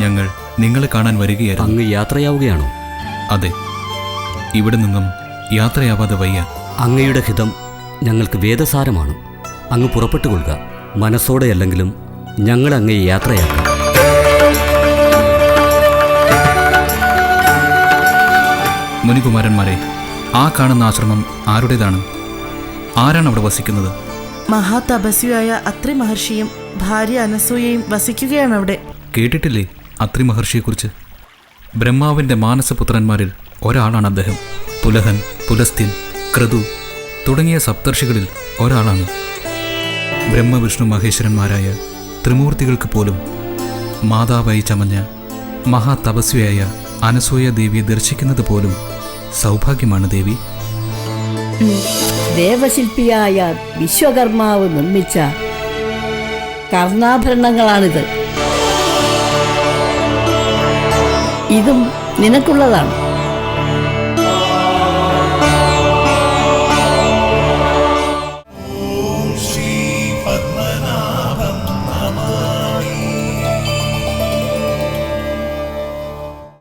ഞങ്ങൾ നിങ്ങളെ കാണാൻ വരികയായിരുന്നു. അങ്ങ് യാത്രയാവുകയാണോ? അതെ, ഇവിടെ നിന്നും യാത്രയാവാതെ വയ്യ. അങ്ങയുടെ ഹിതം ഞങ്ങൾക്ക് വേദസാരമാണ്. അങ്ങ് പുറപ്പെട്ടുകൊള്ളുക. മനസ്സോടെയല്ലെങ്കിലും ഞങ്ങൾ അങ്ങയെ യാത്രയാക്കാം. മുനികുമാരന്മാരെ, ആ കാണുന്ന ആശ്രമം ആരുടേതാണ്? ആരാണ് അവിടെ വസിക്കുന്നത്? മഹാതപസ്വിയായ അത്രി മഹർഷിയും ഭാര്യ അനസൂയയും വസിക്കുകയാണ് അവിടെ. കേട്ടിട്ടില്ലേ അത്രി മഹർഷിയെക്കുറിച്ച്? ബ്രഹ്മാവിൻ്റെ മാനസപുത്രന്മാരിൽ ഒരാളാണ് അദ്ദേഹം. പുലഹൻ, പുലസ്ത്യൻ, ക്രതു തുടങ്ങിയ സപ്തർഷികളിൽ ഒരാളാണ്. ബ്രഹ്മവിഷ്ണു മഹേശ്വരന്മാരായ ത്രിമൂർത്തികൾക്ക് പോലും മാതാവായി ചമഞ്ഞ മഹാതപസ്വിയായ അനസൂയ ദേവിയെ ദർശിക്കുന്നത് പോലും സൗഭാഗ്യമാണ് ദേവി. ദേവശില്പിയായ വിശ്വകർമാവ് നിർമ്മിച്ച കർണാഭരണങ്ങളാണിത്. ഇതും നിനക്കുള്ളതാണ്.